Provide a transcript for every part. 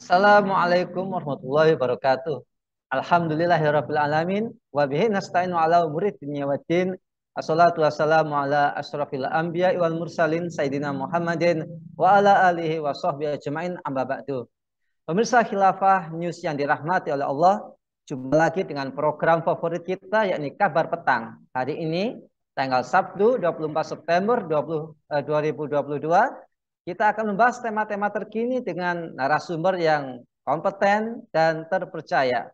Assalamualaikum warahmatullahi wabarakatuh. Alhamdulillahirabbil alamin wa bihi nasta'inu ala umuri dunya waddin. Assalatu wassalamu ala asyrafil anbiya wal mursalin sayyidina Muhammadin wa ala alihi wa sahbihi ajmain amma ba'du. Pemirsa Khilafah News yang dirahmati oleh Allah, jumpa lagi dengan program favorit kita yakni Kabar Petang. Hari ini tanggal Sabtu 24 September 2022 kita akan membahas tema-tema terkini dengan narasumber yang kompeten dan terpercaya.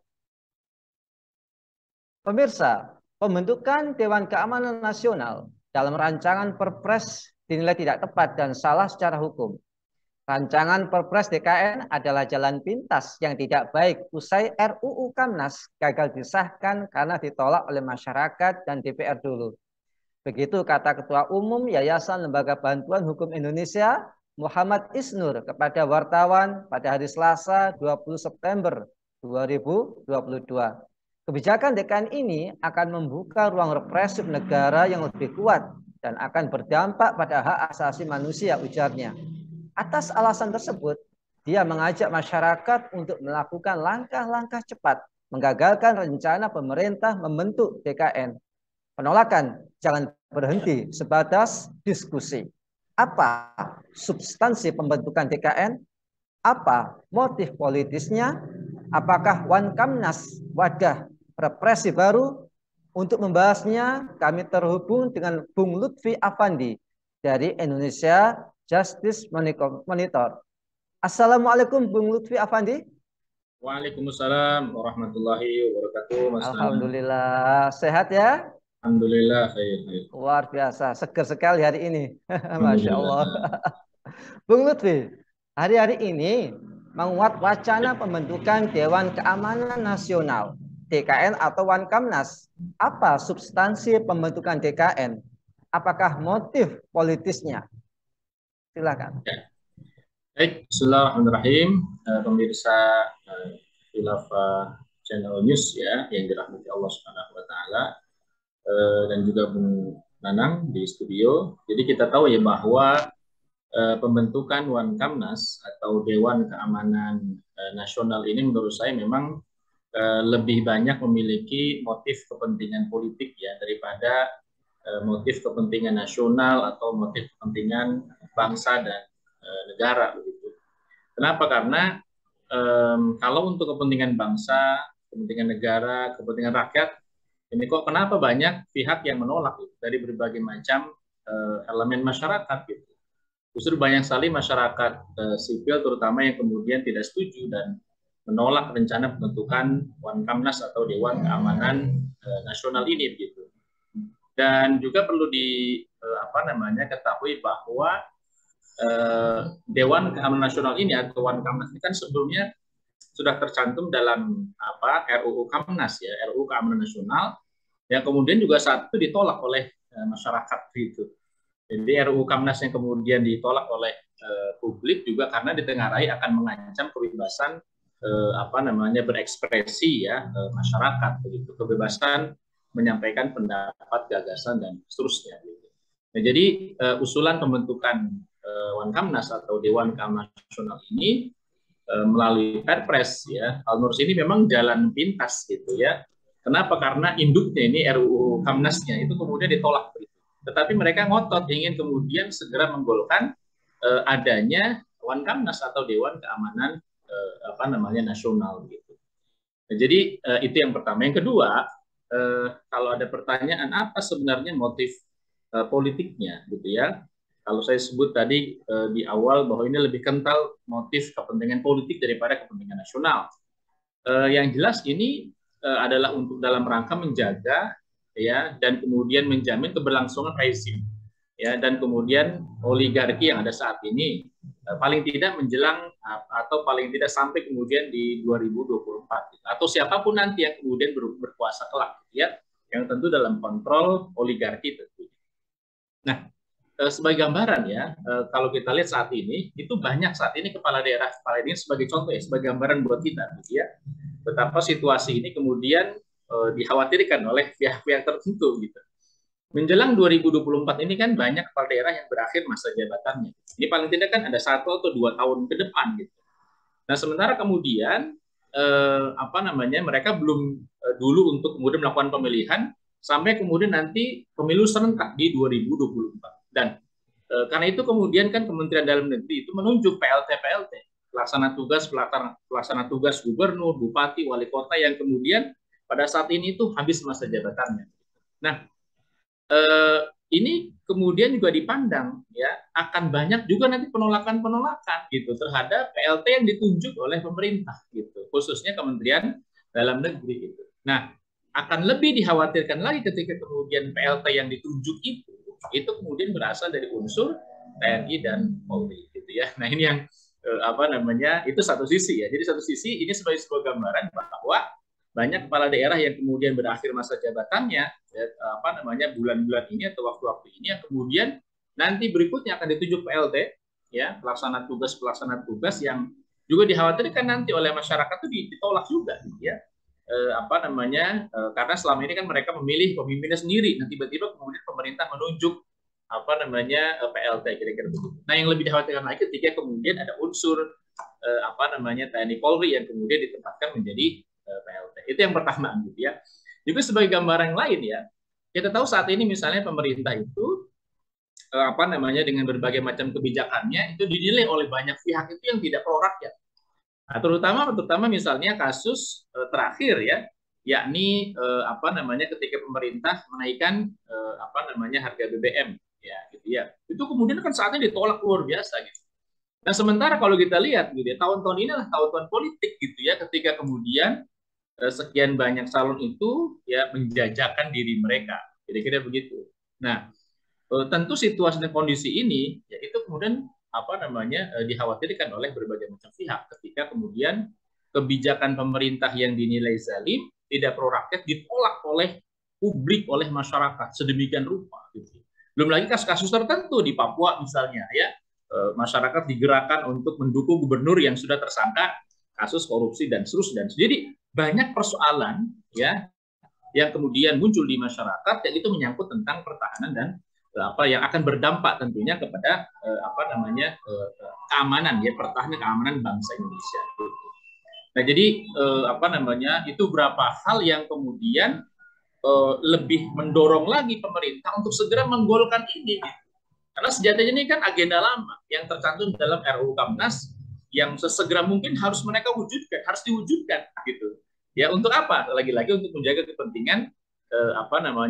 Pemirsa, pembentukan Dewan Keamanan Nasional dalam rancangan Perpres dinilai tidak tepat dan salah secara hukum. Rancangan Perpres DKN adalah jalan pintas yang tidak baik usai RUU Kamnas gagal disahkan karena ditolak oleh masyarakat dan DPR dulu. Begitu kata Ketua Umum Yayasan Lembaga Bantuan Hukum Indonesia, Muhammad Isnur kepada wartawan pada hari Selasa 20 September 2022. Kebijakan DKN ini akan membuka ruang represif negara yang lebih kuat dan akan berdampak pada hak asasi manusia, ujarnya. Atas alasan tersebut, dia mengajak masyarakat untuk melakukan langkah-langkah cepat menggagalkan rencana pemerintah membentuk DKN. Penolakan jangan berhenti sebatas diskusi. Apa substansi pembentukan DKN? Apa motif politisnya? Apakah One Kamnas wadah represi baru? Untuk membahasnya, kami terhubung dengan Bung Lutfi Afandi dari Indonesia Justice Monitor. Assalamualaikum Bung Lutfi Afandi. Waalaikumsalam warahmatullahi wabarakatuh. Mas Alhamdulillah, sehat ya? Alhamdulillah, khair. Luar biasa, seger sekali hari ini. Masya Allah. Bung Lutfi, hari-hari ini menguat wacana pembentukan Dewan Keamanan Nasional, DKN atau One Kamnas. Apa substansi pembentukan DKN? Apakah motif politisnya? Silakan. Baik, bismillahirrahmanirrahim. Pemirsa Khilafah Channel News ya, yang dirahmati Allah Subhanahu wa taala. Dan juga Bung Nanang di studio. Jadi kita tahu ya bahwa pembentukan One Kamnas atau Dewan Keamanan Nasional ini menurut saya memang lebih banyak memiliki motif kepentingan politik ya daripada motif kepentingan nasional atau motif kepentingan bangsa dan negara begitu. Kenapa? Karena kalau untuk kepentingan bangsa, kepentingan negara, kepentingan rakyat, ini kok kenapa banyak pihak yang menolak gitu, dari berbagai macam elemen masyarakat gitu. Justru banyak sekali masyarakat sipil terutama yang kemudian tidak setuju dan menolak rencana pembentukan One Kamnas atau Dewan Keamanan Nasional ini gitu. Dan juga perlu ketahui bahwa Dewan Keamanan Nasional ini atau One Kamnas ini kan sebelumnya sudah tercantum dalam RUU Kamnas ya, RUU Keamanan Nasional yang kemudian juga saat itu ditolak oleh masyarakat gitu. Jadi RUU Kamnas yang kemudian ditolak oleh publik juga karena ditengarai akan mengancam kebebasan berekspresi ya masyarakat begitu, kebebasan menyampaikan pendapat, gagasan dan seterusnya gitu. Nah, jadi usulan pembentukan One Kamnas atau Dewan Keamanan Nasional ini melalui Perpres ya, menurut ini memang jalan pintas gitu ya. Kenapa? Karena induknya ini RUU Kamnasnya itu kemudian ditolak gitu. Tetapi mereka ngotot ingin kemudian segera menggolkan adanya One Kamnas atau Dewan Keamanan Nasional gitu. Nah, jadi itu yang pertama. Yang kedua, kalau ada pertanyaan apa sebenarnya motif politiknya gitu ya. Kalau saya sebut tadi di awal bahwa ini lebih kental motif kepentingan politik daripada kepentingan nasional. Yang jelas ini adalah untuk dalam rangka menjaga ya dan kemudian menjamin keberlangsungan rezim ya dan kemudian oligarki yang ada saat ini paling tidak menjelang atau paling tidak sampai kemudian di 2024 atau siapapun nanti yang kemudian berkuasa kelak ya yang tentu dalam kontrol oligarki tentu. Nah, sebagai gambaran ya, kalau kita lihat saat ini, itu banyak saat ini kepala daerah sebagai contoh ya, sebagai gambaran buat kita, gitu ya. Betapa situasi ini kemudian dikhawatirkan oleh pihak-pihak tertentu, gitu. Menjelang 2024 ini kan banyak kepala daerah yang berakhir masa jabatannya. Ini paling tidak kan ada 1 atau 2 tahun ke depan, gitu. Nah, sementara kemudian mereka belum dulu untuk kemudian melakukan pemilihan sampai kemudian nanti pemilu serentak di 2024. Dan karena itu kemudian kan Kementerian Dalam Negeri itu menunjuk PLT pelaksana tugas gubernur, bupati, wali kota yang kemudian pada saat ini itu habis masa jabatannya. Nah, ini kemudian juga dipandang ya akan banyak juga nanti penolakan gitu terhadap PLT yang ditunjuk oleh pemerintah gitu, khususnya Kementerian Dalam Negeri gitu. Nah, akan lebih dikhawatirkan lagi ketika kemudian PLT yang ditunjuk itu kemudian berasal dari unsur TNI dan Polri gitu ya. Nah, ini yang itu satu sisi ya. Jadi satu sisi ini sebagai sebuah gambaran bahwa banyak kepala daerah yang kemudian berakhir masa jabatannya bulan-bulan ini atau waktu-waktu ini yang kemudian nanti berikutnya akan ditunjuk PLT ya, pelaksana tugas yang juga dikhawatirkan nanti oleh masyarakat itu ditolak juga gitu ya. Karena selama ini kan mereka memilih pemimpinnya sendiri, nah tiba-tiba kemudian pemerintah menunjuk PLT kira-kira begitu. Nah, yang lebih dikhawatirkan lagi ketika kemudian ada unsur TNI Polri yang kemudian ditempatkan menjadi PLT. Itu yang pertama gitu ya. Juga sebagai gambaran yang lain ya, kita tahu saat ini misalnya pemerintah itu dengan berbagai macam kebijakannya itu dinilai oleh banyak pihak itu yang tidak pro rakyat. Nah, terutama misalnya kasus terakhir ya, yakni ketika pemerintah menaikkan harga BBM ya gitu ya. Itu kemudian kan saat ini ditolak luar biasa gitu. Nah, sementara kalau kita lihat gitu ya, tahun-tahun ini adalah tahun-tahun politik gitu ya, ketika kemudian sekian banyak calon itu ya menjajakan diri mereka, kira-kira begitu. Nah, tentu situasi dan kondisi ini ya itu kemudian dikhawatirkan oleh berbagai macam pihak ketika kemudian kebijakan pemerintah yang dinilai zalim, tidak pro rakyat ditolak oleh publik, oleh masyarakat sedemikian rupa gitu. Belum lagi kasus-kasus tertentu di Papua misalnya ya, masyarakat digerakkan untuk mendukung gubernur yang sudah tersangka kasus korupsi dan seterusnya. Jadi banyak persoalan ya yang kemudian muncul di masyarakat yang itu menyangkut tentang pertahanan dan yang akan berdampak tentunya kepada keamanan ya, pertahanan keamanan bangsa Indonesia. Nah, jadi itu beberapa hal yang kemudian lebih mendorong lagi pemerintah untuk segera menggolkan ini. Karena sejatinya ini kan agenda lama yang tercantum dalam RUU Kamnas yang sesegera mungkin harus mereka wujudkan, harus diwujudkan gitu. Ya, untuk apa? Lagi-lagi untuk menjaga kepentingan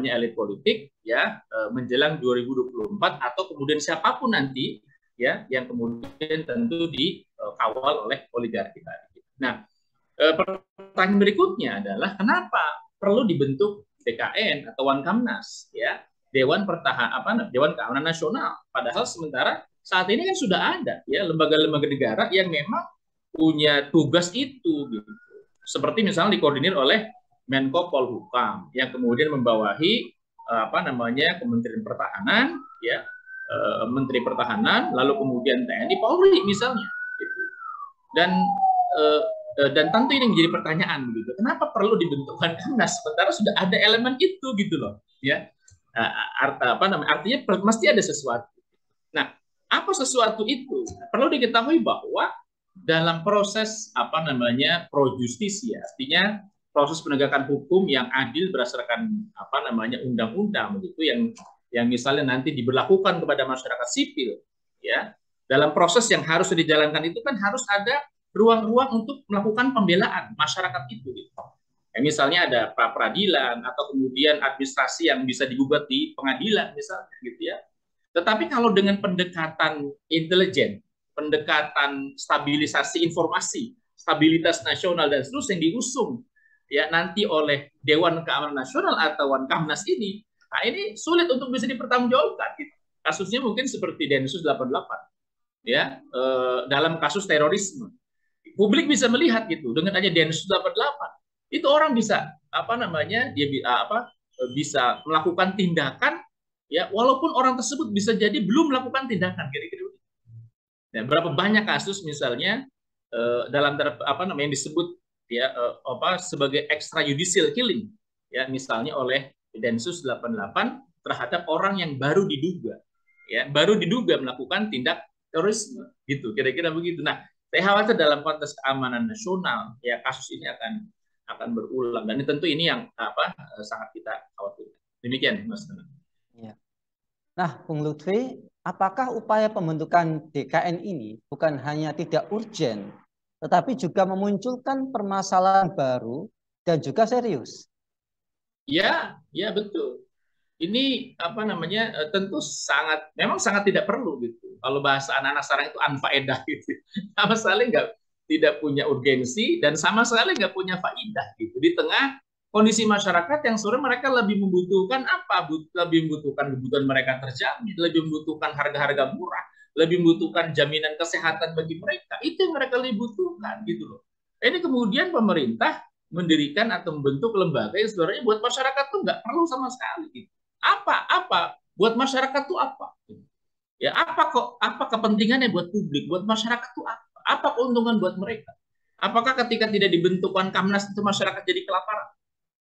elit politik ya menjelang 2024 atau kemudian siapapun nanti ya yang kemudian tentu dikawal oleh oligarki tadi. Nah, pertanyaan berikutnya adalah kenapa perlu dibentuk DKN atau Wankamnas ya, Dewan Keamanan Nasional, padahal sementara saat ini kan sudah ada ya lembaga-lembaga negara yang memang punya tugas itu gitu. Seperti misalnya dikoordinir oleh Menko Polhukam yang kemudian membawahi Kementerian Pertahanan ya, Menteri Pertahanan, lalu kemudian TNI, Polri misalnya gitu. Dan tentu ini menjadi pertanyaan gitu. Kenapa perlu dibentuk Wankamnas sementara sudah ada elemen itu gitu loh ya. Artinya mesti ada sesuatu. Nah, apa sesuatu itu? Perlu diketahui bahwa dalam proses pro justisia, artinya proses penegakan hukum yang adil berdasarkan undang-undang begitu yang misalnya nanti diberlakukan kepada masyarakat sipil ya. Dalam proses yang harus dijalankan itu kan harus ada ruang-ruang untuk melakukan pembelaan masyarakat itu gitu. Ya, misalnya ada pra peradilan atau kemudian administrasi yang bisa digugat di pengadilan misalnya gitu ya. Tetapi kalau dengan pendekatan intelijen, pendekatan stabilisasi informasi, stabilitas nasional dan seterusnya yang diusung ya nanti oleh Dewan Keamanan Nasional atau Wankamnas ini, nah ini sulit untuk bisa dipertanggungjawabkan. Gitu. Kasusnya mungkin seperti Densus 88 ya, dalam kasus terorisme. Publik bisa melihat gitu dengan aja Densus 88 itu orang bisa bisa melakukan tindakan ya, walaupun orang tersebut bisa jadi belum melakukan tindakan kira-kira. Nah, berapa banyak kasus misalnya dalam yang disebut ya sebagai extrajudicial killing ya, misalnya oleh Densus 88 terhadap orang yang baru diduga melakukan tindak terorisme gitu, kira-kira begitu. Nah, Saya khawatir dalam konteks keamanan nasional, ya kasus ini akan berulang, dan tentu ini yang sangat kita khawatirkan. Demikian, Mas. Ya. Nah, Bung Lutfi, apakah upaya pembentukan DKN ini bukan hanya tidak urgen, tetapi juga memunculkan permasalahan baru dan juga serius? Ya, ya betul. Ini tentu memang sangat tidak perlu gitu. Kalau bahasa anak-anak sekarang itu anfaedah gitu. Sama sekali tidak punya urgensi dan sama sekali nggak punya faidah gitu. Di tengah kondisi masyarakat yang sebenarnya mereka lebih membutuhkan apa? Lebih membutuhkan kebutuhan mereka terjamin, lebih membutuhkan harga-harga murah, lebih membutuhkan jaminan kesehatan bagi mereka. Itu yang mereka lebih butuhkan gitu loh. Ini kemudian pemerintah mendirikan atau membentuk lembaga yang sebenarnya buat masyarakat tuh nggak perlu sama sekali gitu. Apa buat masyarakat tuh apa? Ya apa kepentingannya buat publik, buat masyarakat tuh apa keuntungan buat mereka? Apakah ketika tidak dibentuk Kamnas itu masyarakat jadi kelaparan?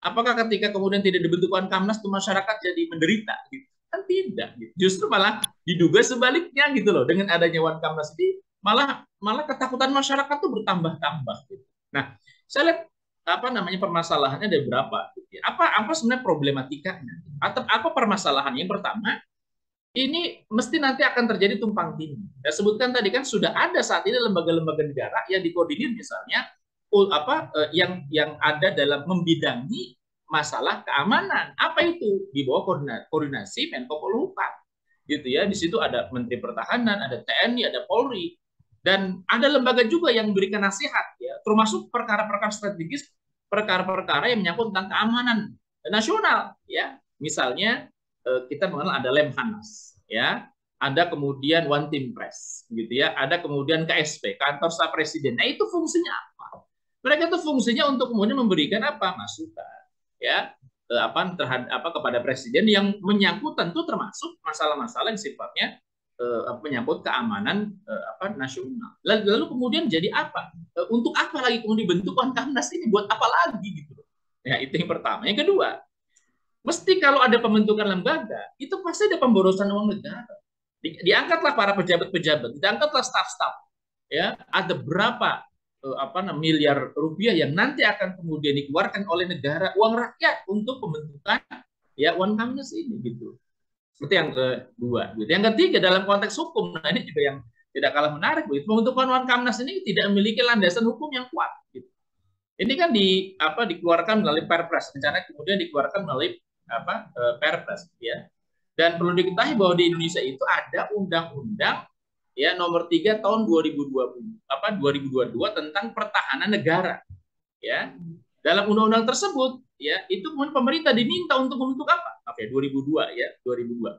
Apakah ketika kemudian tidak dibentuk Kamnas itu masyarakat jadi menderita? Gitu. Kan tidak. Gitu. Justru malah diduga sebaliknya gitu loh. Dengan adanya Kamnas ini malah ketakutan masyarakat tuh bertambah-tambah. Gitu. Nah, saya lihat permasalahannya ada berapa? Apa sebenarnya problematikanya? Atau apa permasalahannya? Yang pertama, ini mesti nanti akan terjadi tumpang tindih. Saya sebutkan tadi kan sudah ada saat ini lembaga-lembaga negara yang dikoordinir misalnya yang ada dalam membidangi masalah keamanan. Apa itu? Di bawah koordinasi Menko Polhukam. Gitu ya. Di situ ada Menteri Pertahanan, ada TNI, ada Polri. Dan ada lembaga juga yang memberikan nasihat, ya, termasuk perkara-perkara strategis, perkara-perkara yang menyangkut tentang keamanan nasional, ya. Misalnya kita mengenal ada Lemhanas, ya, ada kemudian One Team Press, gitu ya, ada kemudian KSP, Kantor Staf Presiden. Nah itu fungsinya apa? Mereka itu fungsinya untuk kemudian memberikan masukan, ya, kepada presiden yang menyangkut tentu termasuk masalah-masalah yang sifatnya menyangkut keamanan nasional. Lalu kemudian jadi apa? Untuk apa lagi kemudian dibentuk Kamnas ini? Buat apa lagi gitu? Ya itu yang pertama. Yang kedua, mesti kalau ada pembentukan lembaga itu pasti ada pemborosan uang negara. Diangkatlah para pejabat-pejabat, diangkatlah staf-staf. Ya, ada berapa miliar rupiah yang nanti akan kemudian dikeluarkan oleh negara, uang rakyat untuk pembentukan Kamnas ini gitu. Seperti yang kedua. Yang ketiga dalam konteks hukum, nah ini juga yang tidak kalah menarik. Pembentukan Kamnas ini tidak memiliki landasan hukum yang kuat. Gitu. Ini kan dikeluarkan melalui Perpres, rencana kemudian dikeluarkan melalui Perpres, ya. Dan perlu diketahui bahwa di Indonesia itu ada undang-undang ya nomor 3 tahun 2022 tentang pertahanan negara, ya. Dalam undang-undang tersebut, ya, itu pemerintah diminta untuk membentuk apa? 2002 ya, 2002.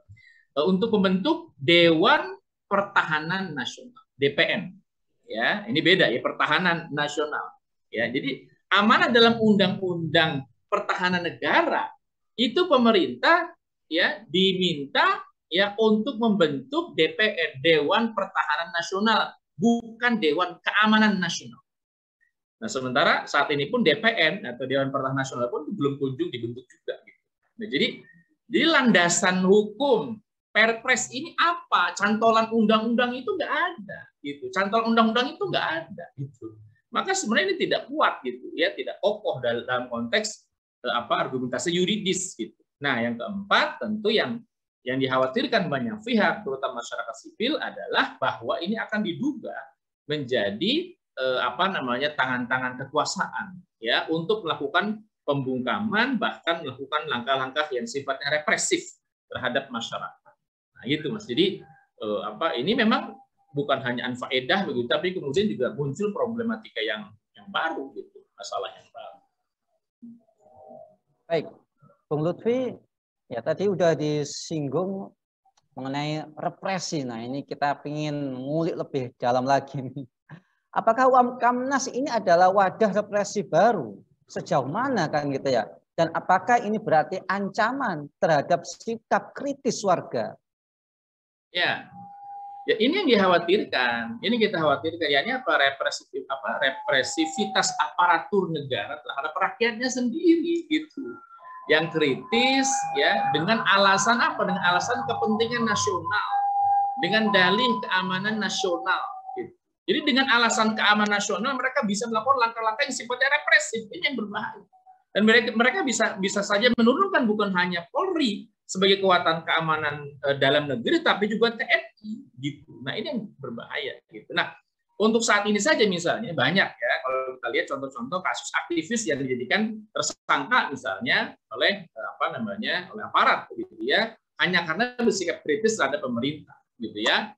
Untuk membentuk Dewan Pertahanan Nasional, DPN. Ya, ini beda ya, pertahanan nasional. Ya, jadi amanat dalam Undang-Undang Pertahanan Negara itu pemerintah ya diminta ya untuk membentuk DPN, Dewan Pertahanan Nasional, bukan Dewan Keamanan Nasional. Nah, sementara saat ini pun DPN atau Dewan Pertahanan Nasional pun belum kunjung dibentuk juga. Gitu. Nah, jadi landasan hukum Perpres ini apa? Cantolan undang-undang itu nggak ada. Gitu. Cantolan undang-undang itu nggak ada. Gitu. Maka sebenarnya ini tidak kuat, gitu, ya, tidak kokoh dalam konteks argumentasi yuridis. Gitu. Nah, yang keempat tentu yang dikhawatirkan banyak pihak, terutama masyarakat sipil, adalah bahwa ini akan diduga menjadi tangan-tangan kekuasaan ya untuk melakukan pembungkaman, bahkan melakukan langkah-langkah yang sifatnya represif terhadap masyarakat. Nah, gitu Mas. Jadi ini memang bukan hanya anfaedah begitu, tapi kemudian juga muncul problematika yang baru gitu, masalah yang baru. Baik, Bung Lutfi, ya tadi udah disinggung mengenai represi. Nah, ini kita ingin ngulik lebih dalam lagi nih. Apakah Kamnas ini adalah wadah represi baru? Sejauh mana kan gitu ya? Dan apakah ini berarti ancaman terhadap sikap kritis warga? Ya, ini yang dikhawatirkan. Ini kita khawatirkan. Ya, ini represivitas aparatur negara terhadap rakyatnya sendiri gitu. Yang kritis ya dengan alasan apa? Dengan alasan kepentingan nasional, dengan dalih keamanan nasional. Gitu. Jadi dengan alasan keamanan nasional mereka bisa melakukan langkah-langkah yang sifatnya represif, ini yang berbahaya. Dan mereka bisa saja menurunkan bukan hanya Polri sebagai kekuatan keamanan dalam negeri, tapi juga TNI gitu. Nah ini yang berbahaya gitu. Nah untuk saat ini saja misalnya banyak ya kalau kita lihat contoh-contoh kasus aktivis yang dijadikan tersangka misalnya oleh oleh aparat gitu ya, hanya karena bersikap kritis terhadap pemerintah gitu ya.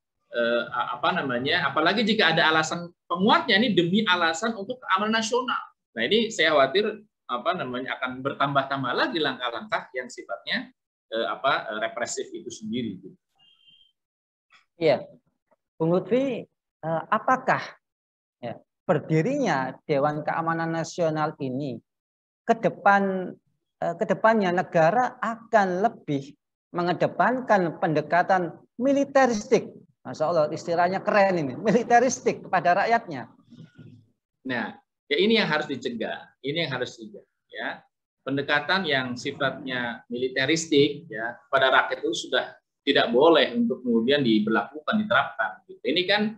Apalagi jika ada alasan penguatnya ini demi alasan untuk keamanan nasional. Nah ini saya khawatir akan bertambah-tambah lagi langkah-langkah yang sifatnya represif itu sendiri. Iya, Bung Lutfi, apakah ya, berdirinya Dewan Keamanan Nasional ini kedepannya negara akan lebih mengedepankan pendekatan militeristik? Masya Allah, istilahnya keren ini, militeristik kepada rakyatnya. Nah, ya ini yang harus dicegah, ya. Pendekatan yang sifatnya militeristik ya kepada rakyat itu sudah tidak boleh untuk kemudian diterapkan. Ini kan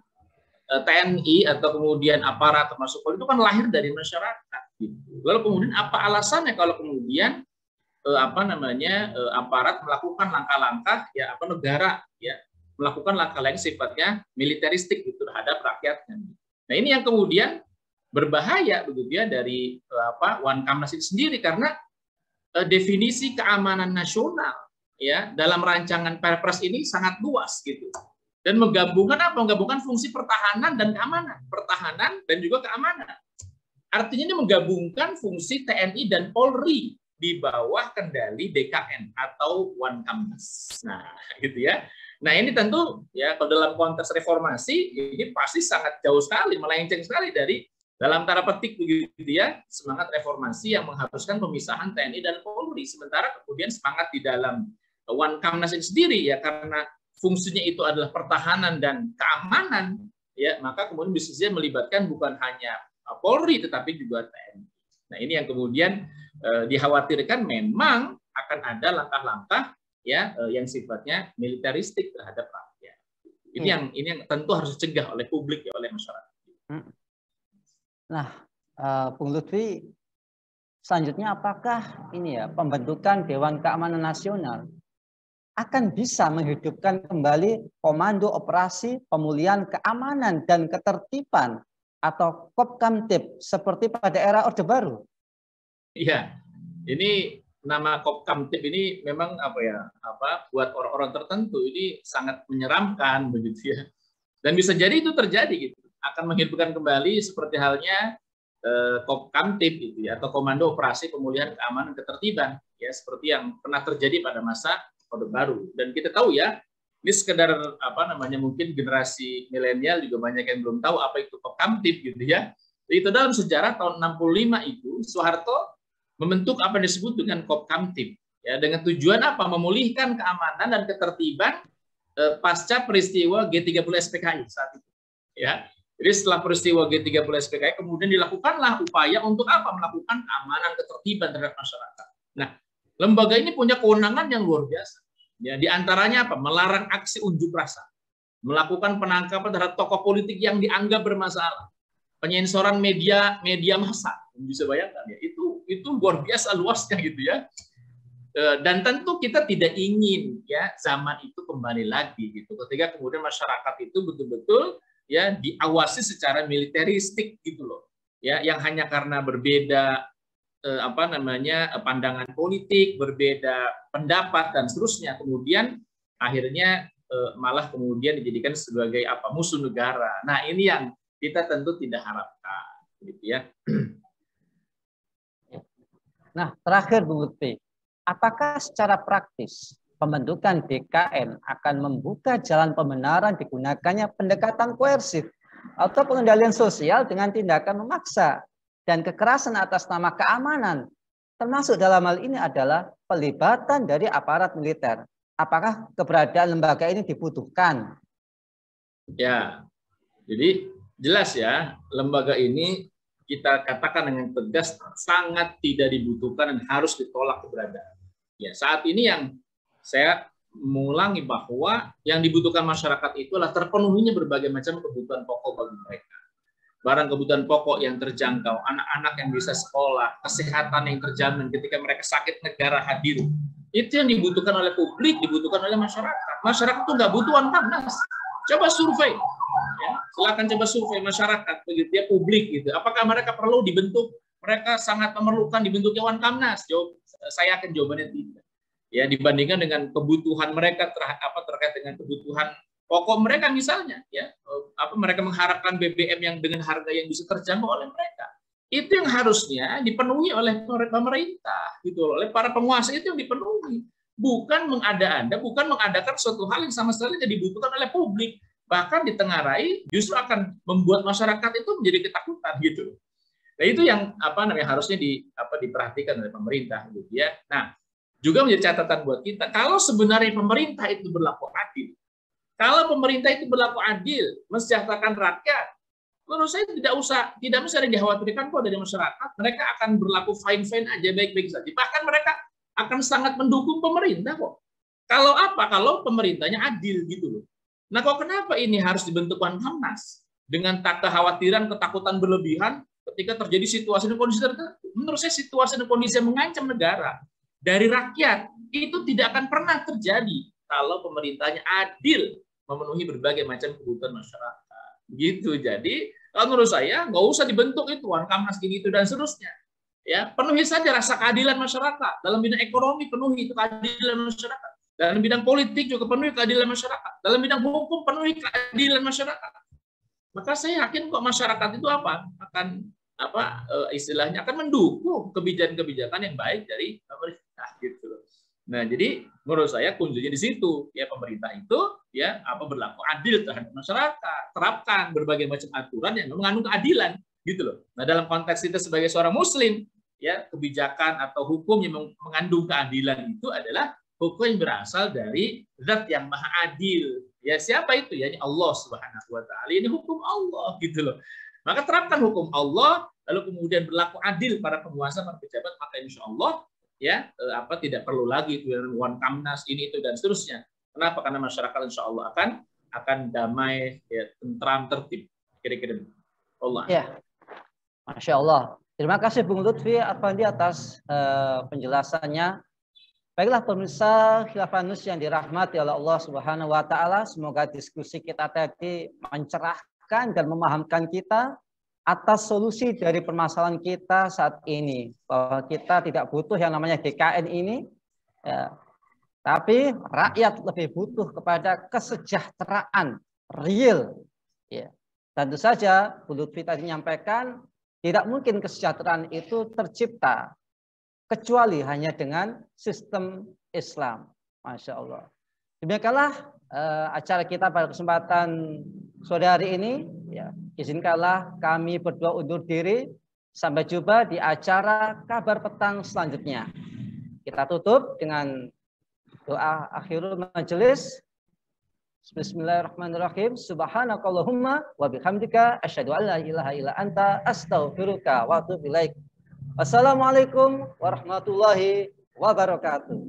TNI atau kemudian aparat termasuk Polri itu kan lahir dari masyarakat. Gitu. Lalu kemudian apa alasannya kalau kemudian aparat melakukan langkah-langkah negara ya melakukan langkah lain sifatnya militeristik gitu terhadap rakyatnya. Nah ini yang kemudian berbahaya begitu ya dari Wankamnas itu sendiri karena definisi keamanan nasional ya dalam rancangan Perpres ini sangat luas gitu dan menggabungkan fungsi pertahanan dan keamanan, pertahanan dan juga keamanan. Artinya ini menggabungkan fungsi TNI dan Polri di bawah kendali DKN atau Wankamnas. Nah, gitu ya. Nah, ini tentu ya kalau dalam konteks reformasi ini pasti sangat jauh sekali, melenceng sekali dari dalam tanda petik begitu ya, semangat reformasi yang mengharuskan pemisahan TNI dan Polri. Sementara kemudian semangat di dalam Wankamnas ini sendiri ya karena fungsinya itu adalah pertahanan dan keamanan ya, maka kemudian bisa saja melibatkan bukan hanya Polri tetapi juga TNI. Nah, ini yang kemudian dikhawatirkan memang akan ada langkah-langkah ya yang sifatnya militeristik terhadap rakyat. Ini yang tentu harus dicegah oleh publik ya, oleh masyarakat. Nah, Bung Lutfi, selanjutnya apakah ini ya pembentukan Dewan Keamanan Nasional akan bisa menghidupkan kembali Komando Operasi Pemulihan Keamanan dan Ketertiban atau Kopkamtib seperti pada era Orde Baru? Iya, ini nama Kopkamtib ini memang buat orang-orang tertentu ini sangat menyeramkan begitu ya. Dan bisa jadi itu terjadi gitu. Akan menghidupkan kembali seperti halnya Kopkamtib gitu ya atau Komando Operasi Pemulihan Keamanan Ketertiban ya seperti yang pernah terjadi pada masa Orde Baru. Dan kita tahu ya, ini sekedar mungkin generasi milenial juga banyak yang belum tahu apa itu Kopkamtib gitu ya. Itu dalam sejarah tahun 65 itu Soeharto membentuk apa yang disebut dengan Kopkamtib ya dengan tujuan apa? Memulihkan keamanan dan ketertiban pasca peristiwa G30 SPKI saat itu. Ya. Jadi setelah peristiwa G30 SPKI kemudian dilakukanlah upaya untuk apa? Melakukan keamanan ketertiban terhadap masyarakat. Nah, lembaga ini punya kewenangan yang luar biasa. Ya, di antaranya apa? Melarang aksi unjuk rasa, melakukan penangkapan terhadap tokoh politik yang dianggap bermasalah, penyensoran media massa. Bisa bayangkan ya, itu luar biasa luasnya gitu ya. Dan tentu kita tidak ingin ya zaman itu kembali lagi gitu. Ketika kemudian masyarakat itu betul-betul ya diawasi secara militeristik gitu loh. Ya, yang hanya karena berbeda pandangan politik, berbeda pendapat dan seterusnya kemudian akhirnya malah kemudian dijadikan sebagai musuh negara. Nah, ini yang kita tentu tidak harapkan gitu ya. Nah, terakhir Bung Lutfi, apakah secara praktis pembentukan DKN akan membuka jalan pembenaran digunakannya pendekatan koersif atau pengendalian sosial dengan tindakan memaksa dan kekerasan atas nama keamanan, termasuk dalam hal ini adalah pelibatan dari aparat militer? Apakah keberadaan lembaga ini dibutuhkan? Ya, jadi jelas ya, lembaga ini kita katakan dengan tegas sangat tidak dibutuhkan dan harus ditolak keberadaan. Ya, saat ini yang saya mengulangi bahwa yang dibutuhkan masyarakat itu adalah terpenuhinya berbagai macam kebutuhan pokok bagi mereka. Barang kebutuhan pokok yang terjangkau, anak-anak yang bisa sekolah, kesehatan yang terjamin ketika mereka sakit, negara hadir. Itu yang dibutuhkan oleh publik, dibutuhkan oleh masyarakat. Masyarakat itu nggak butuh Wankamnas. Coba survei, ya, silakan coba survei masyarakat, begitu ya, publik gitu. Apakah mereka perlu dibentuk? Mereka sangat memerlukan dibentuknya Wankamnas. Saya yakin jawabannya tidak. Ya, dibandingkan dengan kebutuhan mereka terkait dengan kebutuhan pokok mereka misalnya, ya, mereka mengharapkan BBM yang dengan harga yang bisa terjangkau oleh mereka. Itu yang harusnya dipenuhi oleh pemerintah, gitu loh, oleh para penguasa, itu yang dipenuhi. Bukan mengada-ada, bukan mengadakan suatu hal yang sama sekali tidak dibutuhkan oleh publik. Bahkan ditengarai justru akan membuat masyarakat itu menjadi ketakutan, gitu. Nah, itu yang harusnya diperhatikan oleh pemerintah, gitu ya. Nah, juga menjadi catatan buat kita, kalau sebenarnya pemerintah itu berlaku adil, kalau pemerintah itu berlaku adil, mensejahterakan rakyat, menurut saya tidak mesti ada yang dikhawatirkan kok dari masyarakat. Mereka akan berlaku fine-fine aja, baik-baik saja. Bahkan mereka akan sangat mendukung pemerintah kok. Kalau pemerintahnya adil gitu loh. Nah, kok kenapa ini harus dibentuk Wankamnas? Dengan kekhawatiran, ketakutan berlebihan ketika terjadi situasi dan kondisi tertentu. Menurut saya situasi dan kondisi yang mengancam negara dari rakyat itu tidak akan pernah terjadi kalau pemerintahnya adil memenuhi berbagai macam kebutuhan masyarakat. Gitu. Jadi, kalau menurut saya nggak usah dibentuk itu Wankamnas gitu dan seterusnya. Ya, penuhi saja rasa keadilan masyarakat. Dalam bidang ekonomi penuhi itu keadilan masyarakat. Dalam bidang politik juga penuhi keadilan masyarakat. Dalam bidang hukum penuhi keadilan masyarakat. Maka saya yakin kok masyarakat itu istilahnya akan mendukung kebijakan-kebijakan yang baik dari pemerintah gitu loh. Nah, jadi menurut saya kuncinya di situ, ya, pemerintah itu ya berlaku adil terhadap masyarakat, terapkan berbagai macam aturan yang mengandung keadilan gitu loh. Nah, dalam konteks kita sebagai seorang muslim, ya, kebijakan atau hukum yang mengandung keadilan itu adalah hukum yang berasal dari Zat yang Maha Adil. Ya, siapa itu? Ya, Allah Subhanahu wa taala. Ini hukum Allah gitu loh. Maka terapkan hukum Allah, lalu kemudian berlaku adil para penguasa, para pejabat, maka insya Allah ya tidak perlu lagi Wankamnas ini itu dan seterusnya. Kenapa? Karena masyarakat insya Allah akan damai, ya, tentram, tertib. Kira-kira Allah. Ya, Masya Allah. Terima kasih Bung Lutfi Arfandi atas penjelasannya. Baiklah pemirsa Khilafah News yang dirahmati oleh Allah Subhanahu wa taala, semoga diskusi kita tadi mencerahkan dan memahamkan kita atas solusi dari permasalahan kita saat ini, bahwa kita tidak butuh yang namanya GKN ini, ya, tapi rakyat lebih butuh kepada kesejahteraan real. Ya. Tentu saja Bu Lutfi tadi menyampaikan tidak mungkin kesejahteraan itu tercipta kecuali hanya dengan sistem Islam. Masya Allah. Demikianlah acara kita pada kesempatan sore hari ini. Ya, izinkanlah kami berdua undur diri. Sampai jumpa di acara Kabar Petang selanjutnya. Kita tutup dengan doa akhirul majelis. Bismillahirrahmanirrahim. Subhanakallahumma wa bihamdika asyhadu an la ilaha illa anta astaghfiruka wa atubu ilaik. Wassalamualaikum warahmatullahi wabarakatuh.